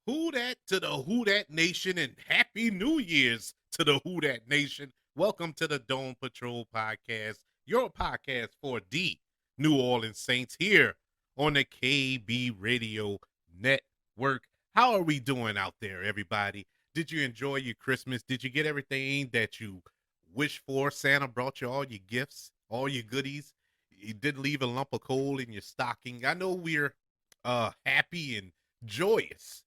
Who dat to the Who Dat Nation and Happy New Year's to the Who Dat Nation. Welcome to the Dome Patrol Podcast, your podcast for the New Orleans Saints here on the KB Radio Network. How are we doing out there, everybody? Did you enjoy your Christmas? Did you get everything that you wished for? Santa brought you all your gifts, all your goodies. You didn't leave a lump of coal in your stocking. I know we're happy and joyous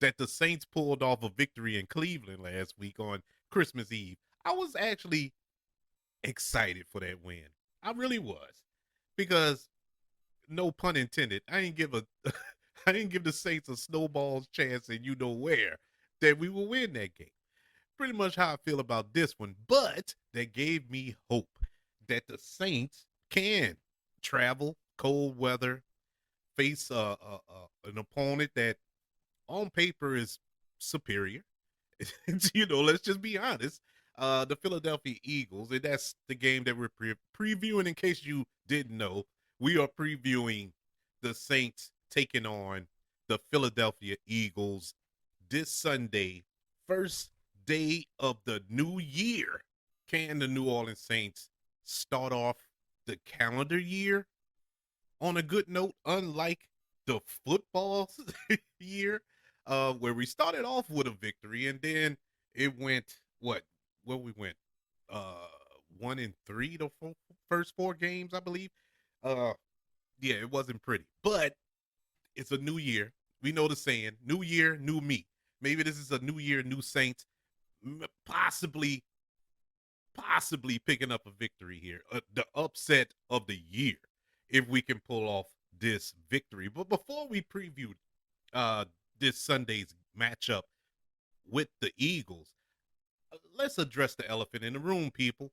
that the Saints pulled off a victory in Cleveland last week on Christmas Eve. I was actually excited for that win. I really was. Because no pun intended, I didn't give a I didn't give the Saints a snowball's chance and you know where that we will win that game. Pretty much how I feel about this one, but that gave me hope that the Saints can travel cold weather, face an opponent that on paper is superior. Let's just be honest. The Philadelphia Eagles, and that's the game that we're previewing. In case you didn't know, we are previewing the Saints taking on the Philadelphia Eagles this Sunday, first day of the new year. Can the New Orleans Saints start off the calendar year on a good note, unlike the football year, where we started off with a victory and then it went where we went, uh, 1-3 the first four games, I believe. Uh, yeah, it wasn't pretty, but it's a new year. We know the saying: "New year, new me." Maybe this is a new year, new Saints. Possibly picking up a victory here, the upset of the year, if we can pull off this victory. But before we preview uh, this Sunday's matchup with the Eagles, let's address the elephant in the room, people.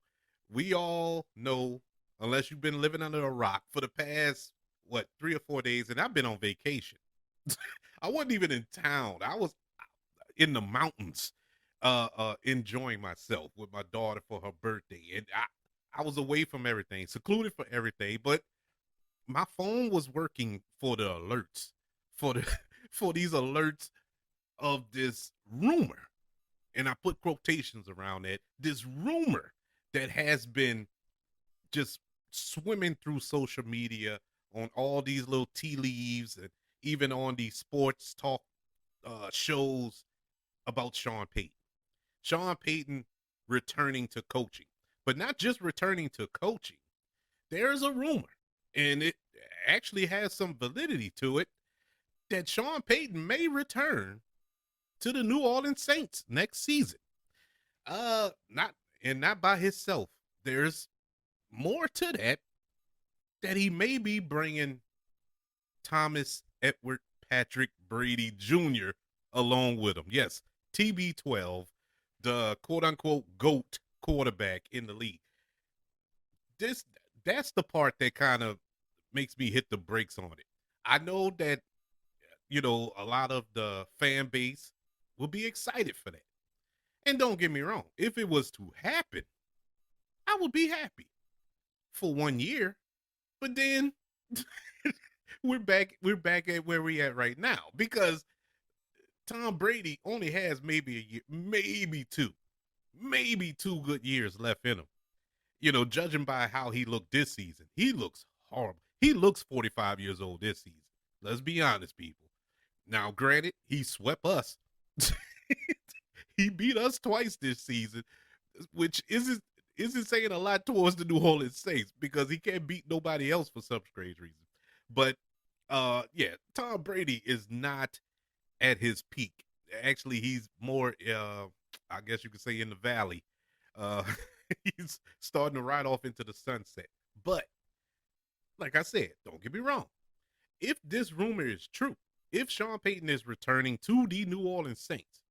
We all know, unless you've been living under a rock for the past, 3 or 4 days, and I've been on vacation. I wasn't even in town. I was in the mountains, enjoying myself with my daughter for her birthday. And I was away from everything, secluded for everything, but my phone was working for the alerts, for the for these alerts of this rumor, and I put quotations around it. This rumor that has been just swimming through social media on all these little tea leaves and even on these sports talk shows about Sean Payton. Sean Payton returning to coaching, but not just returning to coaching. There's a rumor, and it actually has some validity to it, that Sean Payton may return to the New Orleans Saints next season. Not by himself. There's more to that he may be bringing Thomas Edward Patrick Brady Jr. along with him. Yes, TB12, the quote unquote GOAT quarterback in the league. This that's the part that kind of makes me hit the brakes on it. I know that a lot of the fan base will be excited for that. And don't get me wrong, if it was to happen, I would be happy for 1 year. But then we're back at where we at right now, because Tom Brady only has maybe a year, maybe two good years left in him. Judging by how he looked this season, he looks horrible. He looks 45 years old this season. Let's be honest, people. Now, granted, he swept us. He beat us twice this season, which isn't saying a lot towards the New Orleans Saints, because he can't beat nobody else for some strange reason. But yeah, Tom Brady is not at his peak. Actually, he's more I guess you could say in the valley. Uh he's starting to ride off into the sunset. But like I said, don't get me wrong. If this rumor is true, if Sean Payton is returning to the New Orleans Saints,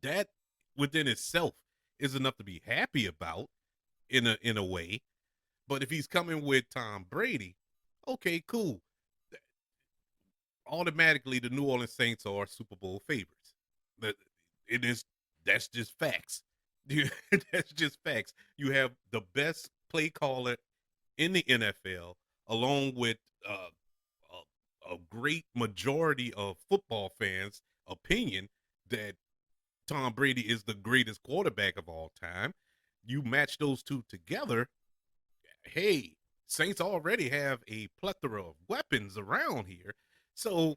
that within itself is enough to be happy about in a way. But if he's coming with Tom Brady, okay, cool. Automatically, the New Orleans Saints are Super Bowl favorites. That it is. That's just facts. That's just facts. You have the best play caller in the NFL, along with a great majority of football fans, opinion that Tom Brady is the greatest quarterback of all time. You match those two together, hey, Saints already have a plethora of weapons around here. So,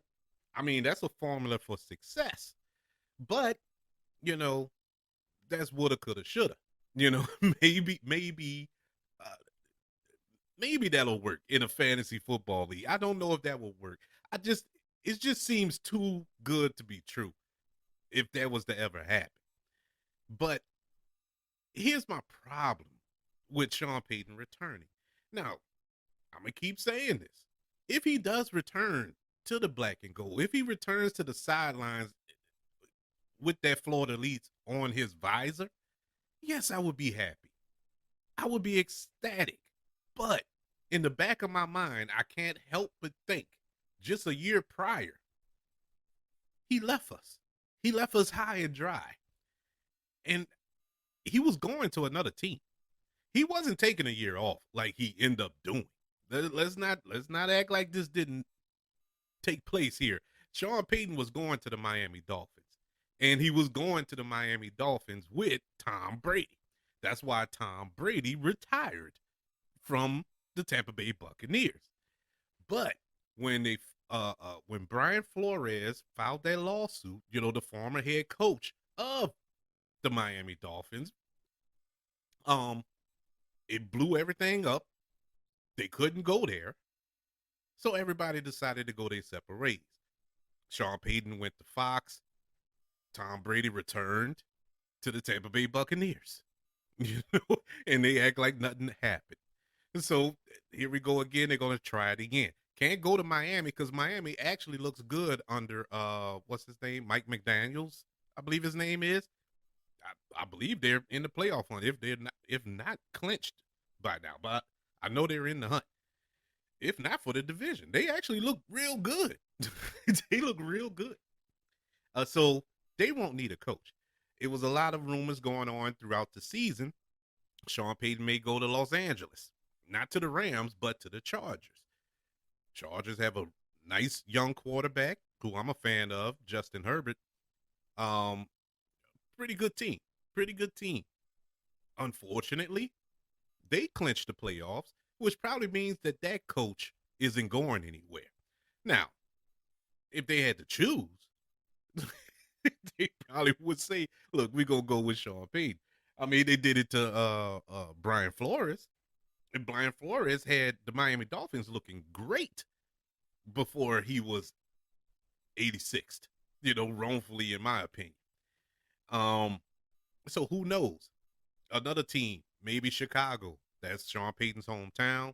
I mean, that's a formula for success. But, you know, that's woulda, coulda, shoulda. You know, uh, maybe that'll work in a fantasy football league. I don't know if that will work. It just seems too good to be true if that was to ever happen. But here's my problem with Sean Payton returning. Now, I'm gonna keep saying this. If he does return to the black and gold, if he returns to the sidelines with that Florida Elite on his visor, yes, I would be happy. I would be ecstatic. But in the back of my mind, I can't help but think just a year prior, he left us. He left us high and dry. And he was going to another team. He wasn't taking a year off like he ended up doing. Let's not act like this didn't take place here. Sean Payton was going to the Miami Dolphins, and he was going to the Miami Dolphins with Tom Brady. That's why Tom Brady retired from the Tampa Bay Buccaneers. But when when Brian Flores filed that lawsuit, you know, the former head coach of the Miami Dolphins, it blew everything up. They couldn't go there. So everybody decided to go their separate ways. Sean Payton went to Fox. Tom Brady returned to the Tampa Bay Buccaneers. You know, and they act like nothing happened. And so here we go again. They're going to try it again. Can't go to Miami because Miami actually looks good under what's his name? Mike McDaniels, I believe his name is. I believe they're in the playoff hunt if not clinched by now. But I know they're in the hunt. If not for the division, they actually look real good. They look real good. So they won't need a coach. It was a lot of rumors going on throughout the season. Sean Payton may go to Los Angeles, not to the Rams, but to the Chargers. Chargers have a nice young quarterback who I'm a fan of, Justin Herbert. Pretty good team. Pretty good team. Unfortunately, they clinched the playoffs, which probably means that that coach isn't going anywhere. Now, if they had to choose, they probably would say, look, we're going to go with Sean Payton. I mean, they did it to Brian Flores. And Brian Flores had the Miami Dolphins looking great before he was 86th, you know, wrongfully, in my opinion. So who knows? Another team, maybe Chicago. That's Sean Payton's hometown.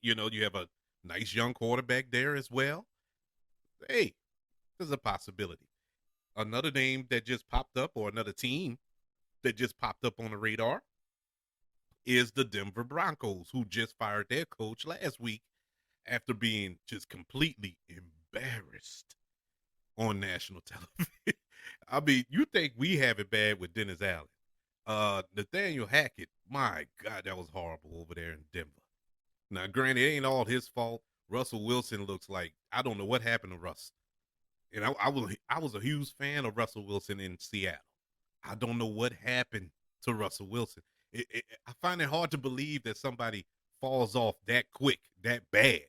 You know, you have a nice young quarterback there as well. Hey, there's a possibility. Another name that just popped up, or another team that just popped up on the radar, is the Denver Broncos, who just fired their coach last week after being just completely embarrassed on national television. I mean, you think we have it bad with Dennis Allen. Nathaniel Hackett, my God, that was horrible over there in Denver. Now, granted, it ain't all his fault. Russell Wilson looks like, I don't know what happened to Russ. And I was a huge fan of Russell Wilson in Seattle. I don't know what happened to Russell Wilson. I find it hard to believe that somebody falls off that quick, that bad.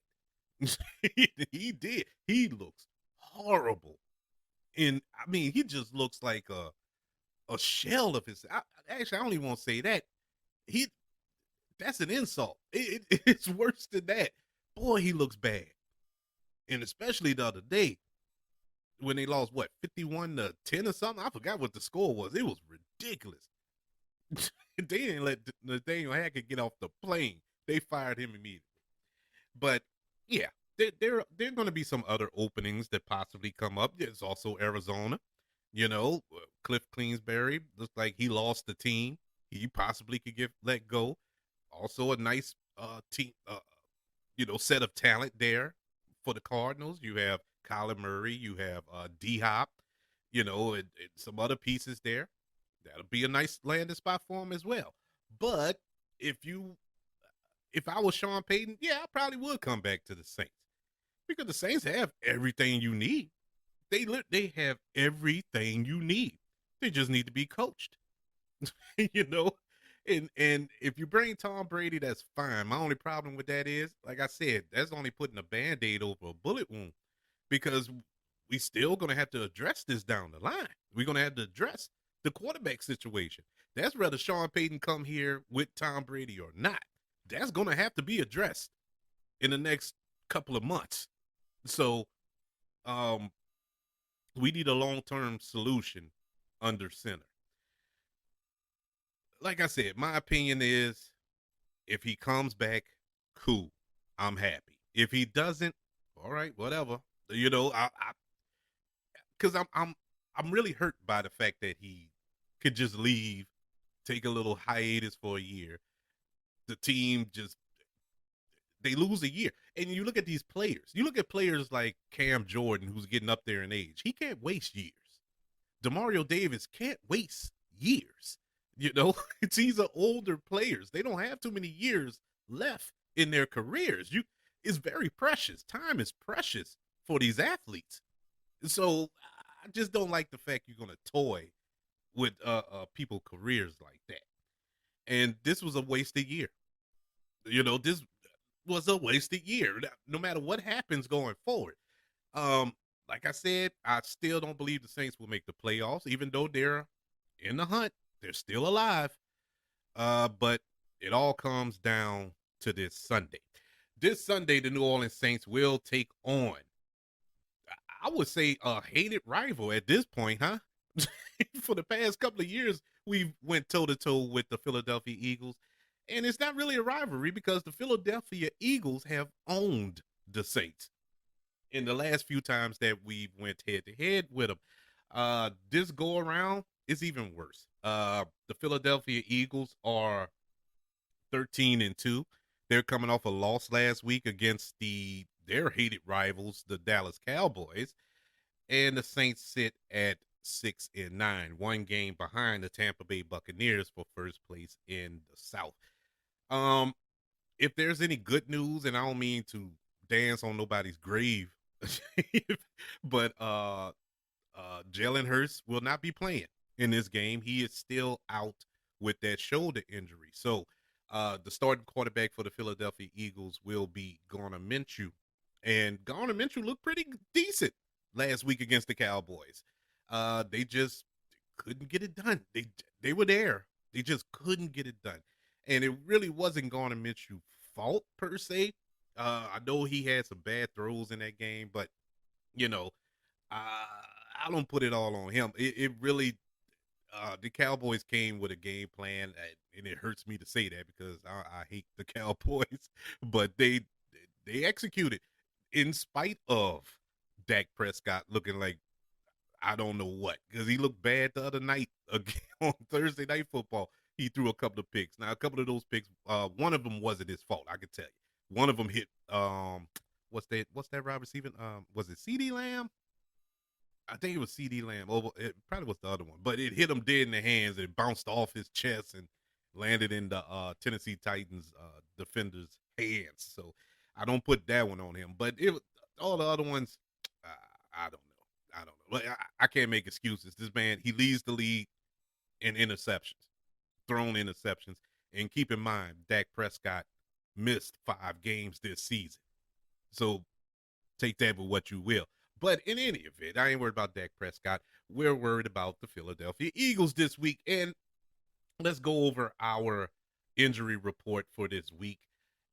He did. He looks horrible. And I mean, he just looks like a shell of his. Actually, I don't even want to say that. He That's an insult. It's worse than that. Boy, he looks bad. And especially the other day when they lost, what, 51-10 or something? I forgot what the score was. It was ridiculous. They didn't let Nathaniel Hackett get off the plane. They fired him immediately. But yeah, there are going to be some other openings that possibly come up. There's also Arizona. You know, Cliff Kingsbury looks like he lost the team. He possibly could get let go. Also, a nice team, you know, set of talent there for the Cardinals. You have Kyler Murray. You have D Hop. You know, and some other pieces there. That'll be a nice landing spot for him as well. But if I was Sean Payton, yeah, I probably would come back to the Saints because the Saints have everything you need. They have everything you need. They just need to be coached. you know, and if you bring Tom Brady, that's fine. My only problem with that is, like I said, that's only putting a band-aid over a bullet wound because we still gonna have to address this down the line. We're gonna have to address the quarterback situation. That's whether Sean Payton come here with Tom Brady or not. That's gonna have to be addressed in the next couple of months. So um we need a long-term solution under center. Like I said, my opinion is if he comes back, cool. I'm happy. If he doesn't, all right, whatever. You know, because I'm really hurt by the fact that he could just leave, take a little hiatus for a year. The team just they lose a year. And you look at these players. You look at players like Cam Jordan, who's getting up there in age. He can't waste years. Demario Davis can't waste years. You know, these are older players. They don't have too many years left in their careers. It's very precious. Time is precious for these athletes. So I just don't like the fact you're gonna toy with people careers like that. And this was a wasted year. You know, this was a wasted year. No matter what happens going forward. Um, like I said, I still don't believe the Saints will make the playoffs, even though they're in the hunt. They're still alive. But it all comes down to this Sunday. This Sunday, the New Orleans Saints will take on, I would say, a hated rival at this point, huh? For the past couple of years, we've went toe to toe with the Philadelphia Eagles, and it's not really a rivalry because the Philadelphia Eagles have owned the Saints in the last few times that we went head to head with them. This go around is even worse. The Philadelphia Eagles are 13-2. They're coming off a loss last week against their hated rivals, the Dallas Cowboys, and the Saints sit at 6-9, one game behind the Tampa Bay Buccaneers for first place in the South. If there's any good news, and I don't mean to dance on nobody's grave, but Jalen Hurts will not be playing in this game. He is still out with that shoulder injury. So the starting quarterback for the Philadelphia Eagles will be Gardner Minshew. And Gardner Minshew looked pretty decent last week against the Cowboys. They just couldn't get it done. They were there. They just couldn't get it done. And it really wasn't Gardner Minshew's fault per se. I know he had some bad throws in that game, but you know, I don't put it all on him. It really, the Cowboys came with a game plan, and it hurts me to say that because I hate the Cowboys, but they executed in spite of Dak Prescott looking like I don't know what, because he looked bad the other night again on Thursday Night Football. He threw a couple of picks. Now, a couple of those picks, one of them wasn't his fault. I can tell you. One of them hit what's that wide receiver? Was it CeeDee Lamb? I think it was CeeDee Lamb. It probably was the other one, but it hit him dead in the hands and it bounced off his chest and landed in the Tennessee Titans defender's hands. So I don't put that one on him. But all the other ones, I don't know. I don't know. But I can't make excuses. This man, he leads the league in interceptions, thrown interceptions. And keep in mind, Dak Prescott missed 5 games this season. So take that with what you will. But in any event, I ain't worried about Dak Prescott. We're worried about the Philadelphia Eagles this week. And let's go over our injury report for this week.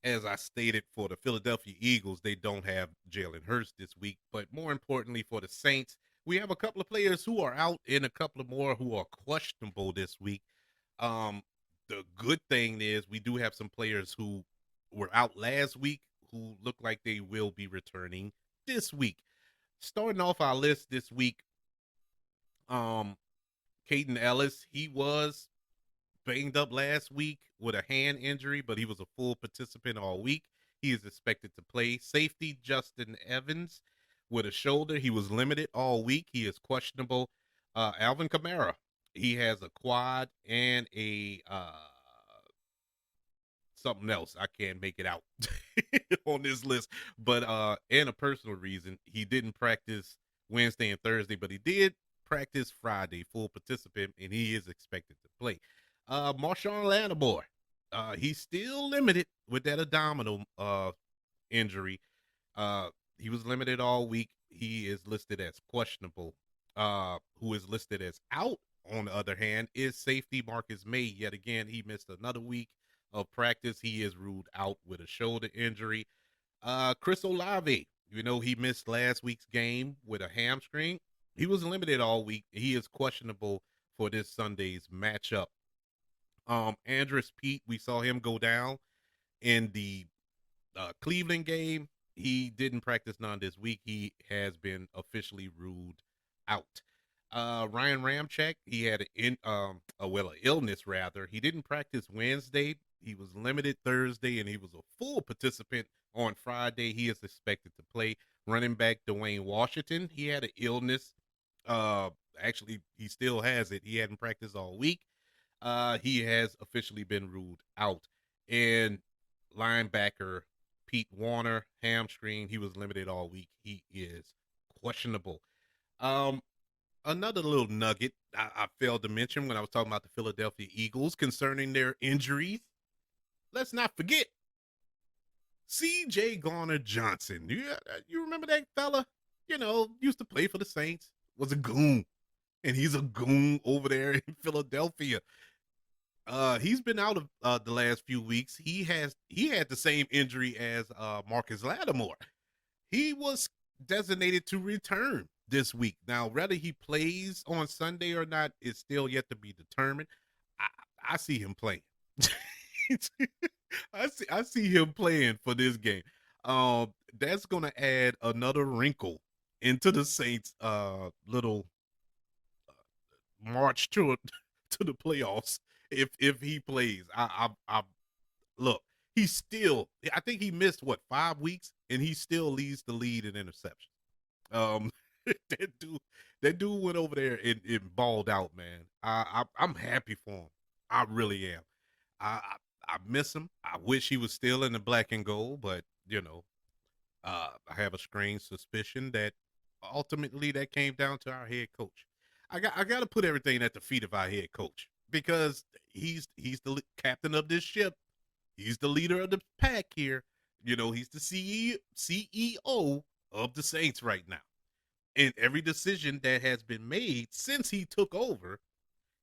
As I stated, for the Philadelphia Eagles, they don't have Jalen Hurts this week. But more importantly, for the Saints, we have a couple of players who are out and a couple of more who are questionable this week. The good thing is we do have some players who were out last week who look like they will be returning this week. Starting off our list this week, Caden Ellis, he was banged up last week with a hand injury, but he was a full participant all week. He is expected to play. Safety Justin Evans with a shoulder. He was limited all week. He is questionable. Alvin Kamara, he has a quad and a something else. I can't make it out on this list, but and a personal reason, he didn't practice Wednesday and Thursday, but he did practice Friday, full participant, and he is expected to play. Marshawn Lattimore, he's still limited with that abdominal injury. He was limited all week. He is listed as questionable. Who is listed as out, on the other hand, is safety Marcus May. Yet again, he missed another week of practice. He is ruled out with a shoulder injury. Chris Olave, he missed last week's game with a hamstring. He was limited all week. He is questionable for this Sunday's matchup. Andrus Peat, we saw him go down in the Cleveland game. He didn't practice none this week. He has been officially ruled out. Ryan Ramczyk, he had an illness rather. He didn't practice Wednesday. He was limited Thursday, and he was a full participant on Friday. He is expected to play. Running back Dwayne Washington, he had an illness. Actually, he still has it. He hadn't practiced all week. He has officially been ruled out. And linebacker Pete Warner, hamstring. He was limited all week. He is questionable. Another little nugget I failed to mention when I was talking about the Philadelphia Eagles concerning their injuries. Let's not forget C.J. Gardner-Johnson. You remember that fella? Used to play for the Saints. Was a goon. And he's a goon over there in Philadelphia. He's been out of the last few weeks. He had the same injury as Marcus Lattimore. He was designated to return this week. Now, whether he plays on Sunday or not is still yet to be determined. I see him playing. I see him playing for this game. That's gonna add another wrinkle into the Saints' little march to the playoffs if he plays. I look. He's still. I think he missed 5 weeks, and he still leads the lead in interceptions. that dude went over there and balled out, man. I'm happy for him. I really am. I miss him. I wish he was still in the black and gold, but I have a strange suspicion that ultimately that came down to our head coach. I got to put everything at the feet of our head coach because he's the captain of this ship. He's the leader of the pack here. He's the CEO of the Saints right now. And every decision that has been made since he took over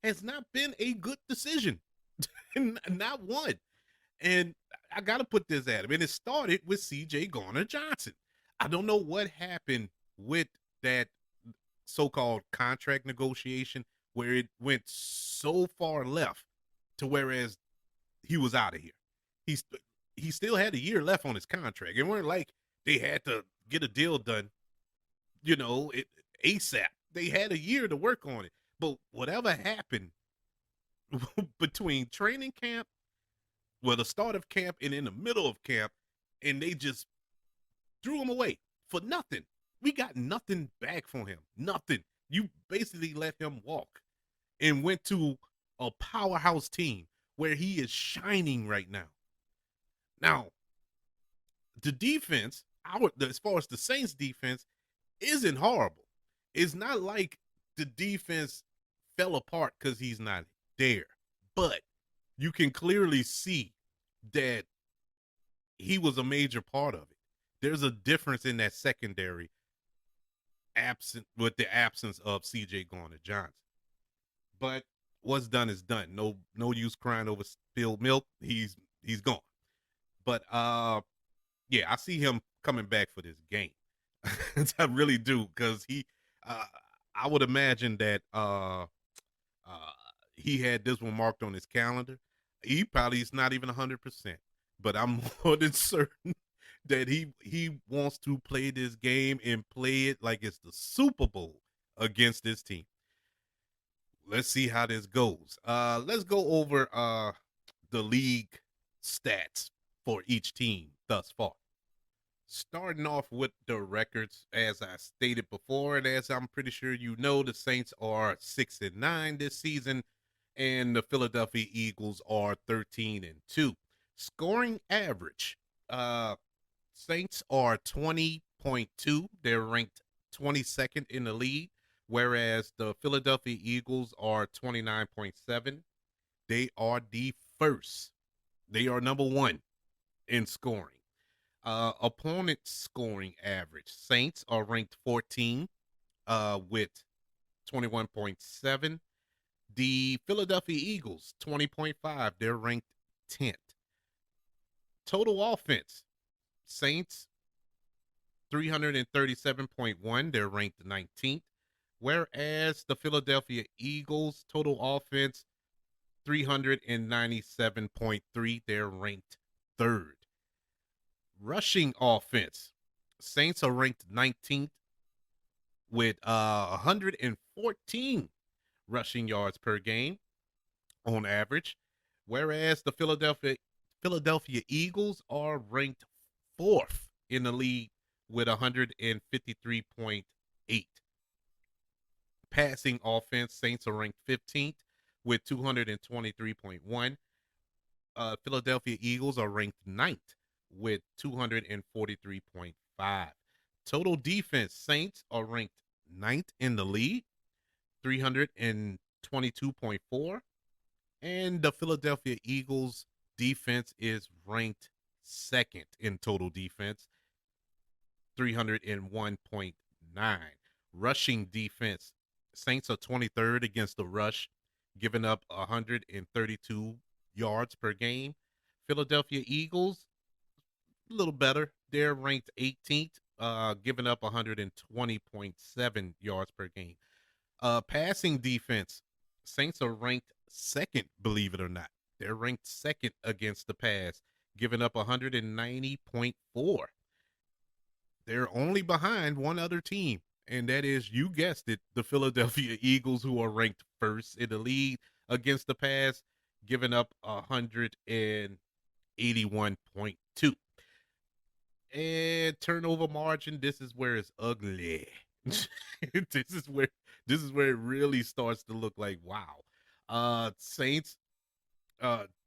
has not been a good decision. Not one. And I got to put this at him. And it started with C.J. Gardner-Johnson. I don't know what happened with that so-called contract negotiation where it went so far left to whereas he was out of here. He still had a year left on his contract. It weren't like they had to get a deal done, ASAP. They had a year to work on it. But whatever happened between training camp, the start of camp and in the middle of camp, and they just threw him away for nothing. We got nothing back from him. Nothing. You basically let him walk and went to a powerhouse team where he is shining right now. Now, the defense, as far as the Saints defense, isn't horrible. It's not like the defense fell apart because he's not there. But you can clearly see that he was a major part of it. There's a difference in that secondary with the absence of C.J. Gardner-Johnson. But what's done is done. No use crying over spilled milk. He's gone. But yeah, I see him coming back for this game. I really do, because I would imagine that he had this one marked on his calendar. He probably is not even 100%, but I'm more than certain that he wants to play this game and play it like it's the Super Bowl against this team. Let's see how this goes. Let's go over the league stats for each team thus far. Starting off with the records, as I stated before, and as I'm pretty sure you know, the Saints are 6-9 this season, and the Philadelphia Eagles are 13-2. Scoring average, Saints are 20.2. They're ranked 22nd in the league, whereas the Philadelphia Eagles are 29.7. They are the first. They are number one in scoring. Opponent scoring average. Saints are ranked 14 with 21.7. The Philadelphia Eagles, 20.5. They're ranked 10th. Total offense. Saints, 337.1. They're ranked 19th. Whereas the Philadelphia Eagles, total offense, 397.3. They're ranked 3rd. Rushing offense. Saints are ranked 19th with 114 rushing yards per game on average, whereas the Philadelphia Eagles are ranked 4th in the league with 153.8. Passing offense, Saints are ranked 15th with 223.1. Philadelphia Eagles are ranked 9th with 243.5. Total defense, Saints are ranked 9th in the league, 322.4. And the Philadelphia Eagles defense is ranked 2nd in total defense, 301.9. Rushing defense, Saints are 23rd against the rush, giving up 132 yards per game. Philadelphia Eagles, a little better. They're ranked 18th, giving up 120.7 yards per game. Passing defense, Saints are ranked 2nd, believe it or not. They're ranked 2nd against the pass, giving up 190.4. They're only behind one other team, and that is, you guessed it, the Philadelphia Eagles, who are ranked 1st in the league against the pass, giving up 181.2. And turnover margin, this is where it's ugly. this is where it really starts to look like wow. Saints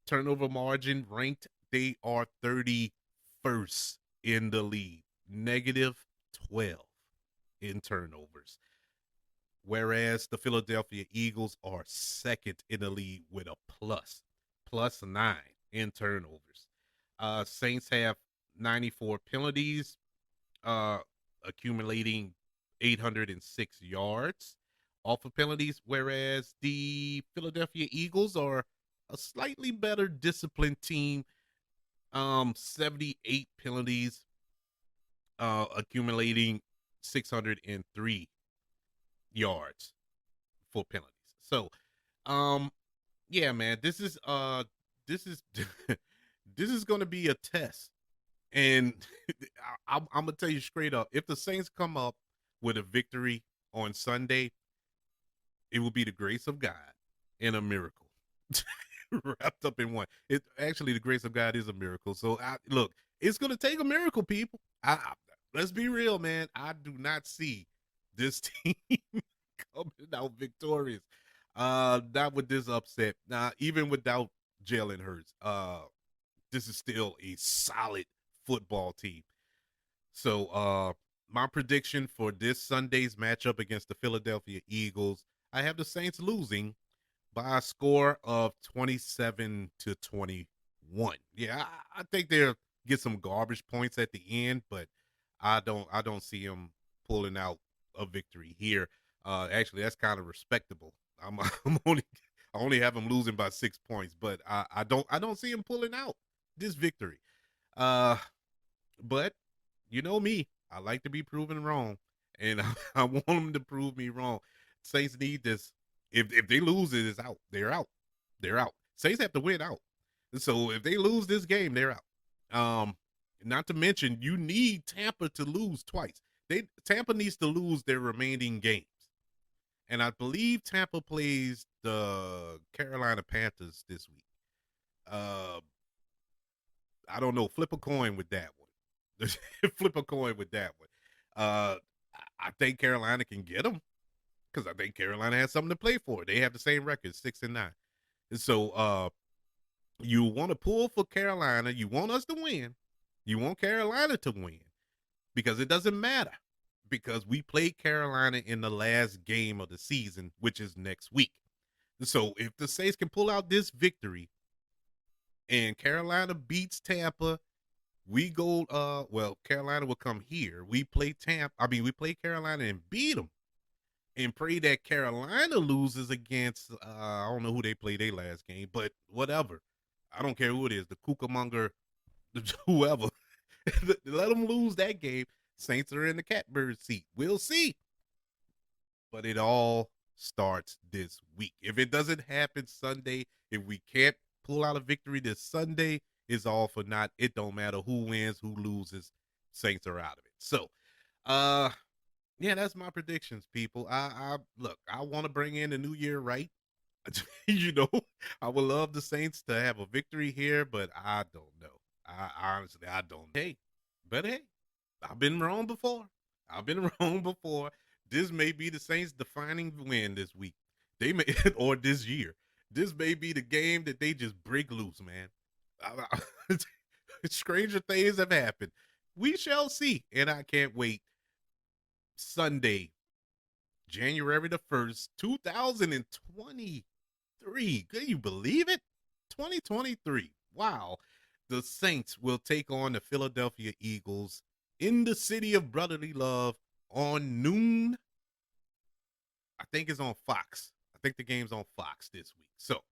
turnover margin ranked, they are 31st in the league, -12 in turnovers. Whereas the Philadelphia Eagles are 2nd in the league with a +9 in turnovers. Saints have 94 penalties, accumulating 806 yards off of penalties, whereas the Philadelphia Eagles are a slightly better disciplined team, 78 penalties, accumulating 603 yards for penalties. So, yeah, man, this is this is going to be a test. And I'm gonna tell you straight up, if the Saints come up with a victory on Sunday, it will be the grace of God and a miracle wrapped up in one. It actually, the grace of God is a miracle. So look, it's gonna take a miracle, people. Let's be real, man. I do not see this team coming out victorious. Not with this upset. Now, even without Jalen Hurts, this is still a solid football team. So my prediction for this Sunday's matchup against the Philadelphia Eagles, I have the Saints losing by a score of 27-21. Yeah, I think they'll get some garbage points at the end, but I don't see them pulling out a victory here. Actually, that's kind of respectable. I'm only I only have them losing by 6 points, but I don't see them pulling out this victory. But you know me, I like to be proven wrong, and I want them to prove me wrong. Saints need this. If they lose, it is out. They're out. They're out. Saints have to win out. So if they lose this game, they're out. Not to mention, you need Tampa to lose twice. Tampa needs to lose their remaining games, and I believe Tampa plays the Carolina Panthers this week. I don't know. Flip a coin with that one. Flip a coin with that one. I think Carolina can get them because I think Carolina has something to play for. They have the same record, 6-9. And so you want to pull for Carolina. You want us to win. You want Carolina to win because it doesn't matter. because we play Carolina in the last game of the season, which is next week. So if the Saints can pull out this victory and Carolina beats Tampa, we go Carolina will come here. We play we play Carolina and beat them and pray that Carolina loses against I don't know who they played their last game, but whatever. I don't care who it is, the Kookamonger, whoever. Let them lose that game. Saints are in the catbird seat. We'll see. But it all starts this week. If it doesn't happen Sunday, if we can't pull out a victory this Sunday, it's all for naught. It don't matter who wins, who loses. Saints are out of it. So, yeah, that's my predictions, people. I look, I want to bring in the new year right. you know, I would love the Saints to have a victory here, but I don't know. I honestly, I don't. Hey, I've been wrong before. I've been wrong before. This may be the Saints' defining win this week. They may, or this year. This may be the game that they just break loose, man. Stranger things have happened. We shall see, and I can't wait. Sunday, January the 1st, 2023. Can you believe it? 2023. Wow. The Saints will take on the Philadelphia Eagles in the city of brotherly love on noon. I think it's on Fox. I think the game's on Fox this week. So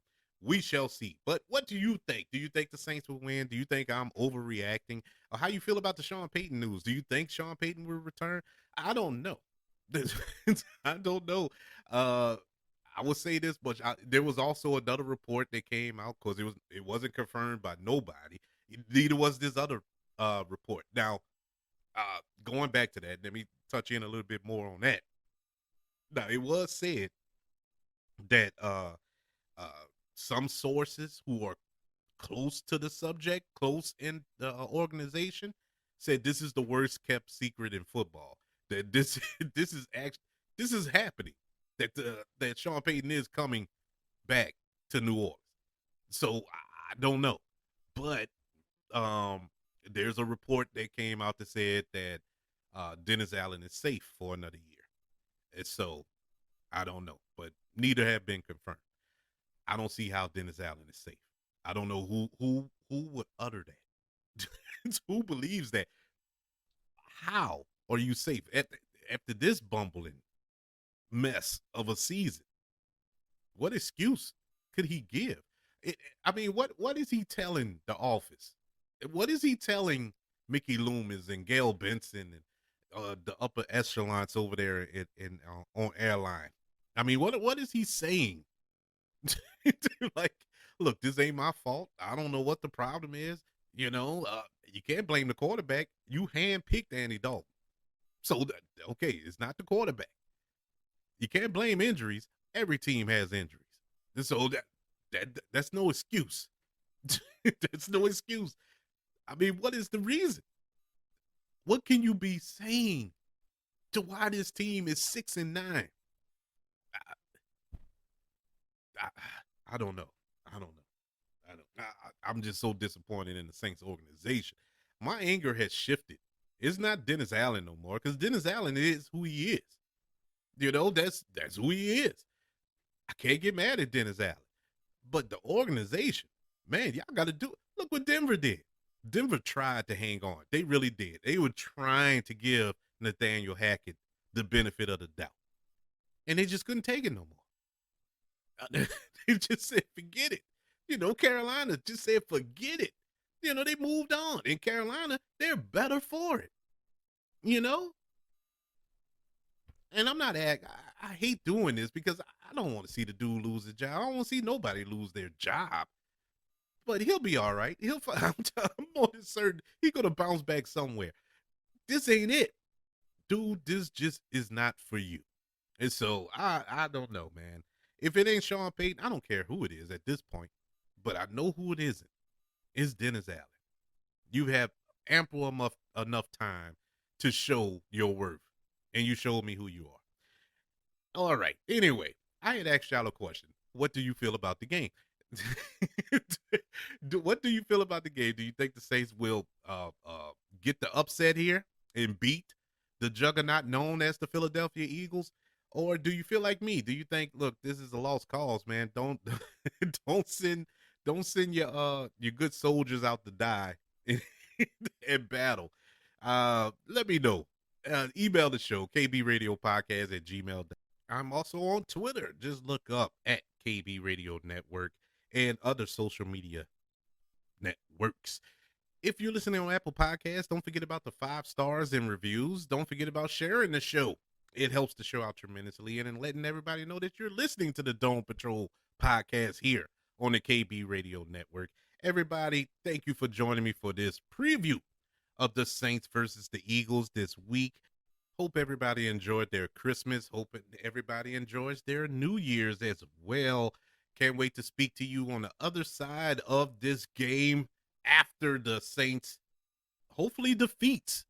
we shall see. But what do you think? Do you think the Saints will win? Do you think I'm overreacting? Or how you feel about the Sean Payton news? Do you think Sean Payton will return? I don't know. I don't know. I would say this, but there was also another report that came out because it wasn't confirmed by nobody. Neither was this other report. Now, going back to that, let me touch in a little bit more on that. Now, it was said that some sources who are close to the subject, close in the organization, said this is the worst kept secret in football. That this this is happening. That Sean Payton is coming back to New Orleans. So I don't know, but there's a report that came out that said that Dennis Allen is safe for another year. And so I don't know, but neither have been confirmed. I don't see how Dennis Allen is safe. I don't know who would utter that. Who believes that? How are you safe after this bumbling mess of a season? What excuse could he give? What is he telling the office? What is he telling Mickey Loomis and Gail Benson and the upper echelons over there in on airline? I mean, what is he saying? Like, look, this ain't my fault. I don't know what the problem is. You know, you can't blame the quarterback. You handpicked Andy Dalton. So, okay, it's not the quarterback. You can't blame injuries. Every team has injuries. And so that's no excuse. That's no excuse. I mean, what is the reason? What can you be saying to why this team is 6-9? I don't know. I don't know. I'm just so disappointed in the Saints organization. My anger has shifted. It's not Dennis Allen no more because Dennis Allen is who he is. You know, that's who he is. I can't get mad at Dennis Allen. But the organization, man, y'all got to do it. Look what Denver did. Denver tried to hang on. They really did. They were trying to give Nathaniel Hackett the benefit of the doubt. And they just couldn't take it no more. They just said, forget it. You know, Carolina just said, forget it. You know, they moved on. In Carolina, they're better for it. You know? And I'm not I hate doing this because I don't want to see the dude lose his job. I don't want to see nobody lose their job. But he'll be all right. I'm more than certain he's going to bounce back somewhere. This ain't it. Dude, this just is not for you. And so I don't know, man. If it ain't Sean Payton, I don't care who it is at this point. But I know who it isn't. It's Dennis Allen. You have ample enough time to show your worth. And you showed me who you are. All right. Anyway, I had asked y'all a question. What do you feel about the game? What do you feel about the game? Do you think the Saints will get the upset here and beat the juggernaut known as the Philadelphia Eagles? Or do you feel like me? Do you think, look, this is a lost cause, man? Don't don't send your good soldiers out to die in, in battle. Let me know. Email the show, kbradiopodcast@gmail.com. I'm also on Twitter. Just look up at KB Radio Network and other social media networks. If you're listening on Apple Podcasts, don't forget about the 5 stars and reviews. Don't forget about sharing the show. It helps the show out tremendously and in letting everybody know that you're listening to the Dome Patrol podcast here on the KB Radio Network. Everybody, thank you for joining me for this preview of the Saints versus the Eagles this week. Hope everybody enjoyed their Christmas. Hope everybody enjoys their New Year's as well. Can't wait to speak to you on the other side of this game after the Saints hopefully defeats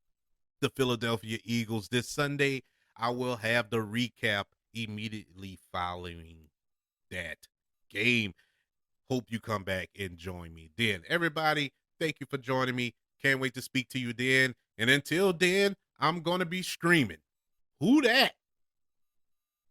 the Philadelphia Eagles this Sunday. I will have the recap immediately following that game. Hope you come back and join me then. Everybody, thank you for joining me. Can't wait to speak to you then. And until then, I'm going to be screaming, "Who dat?"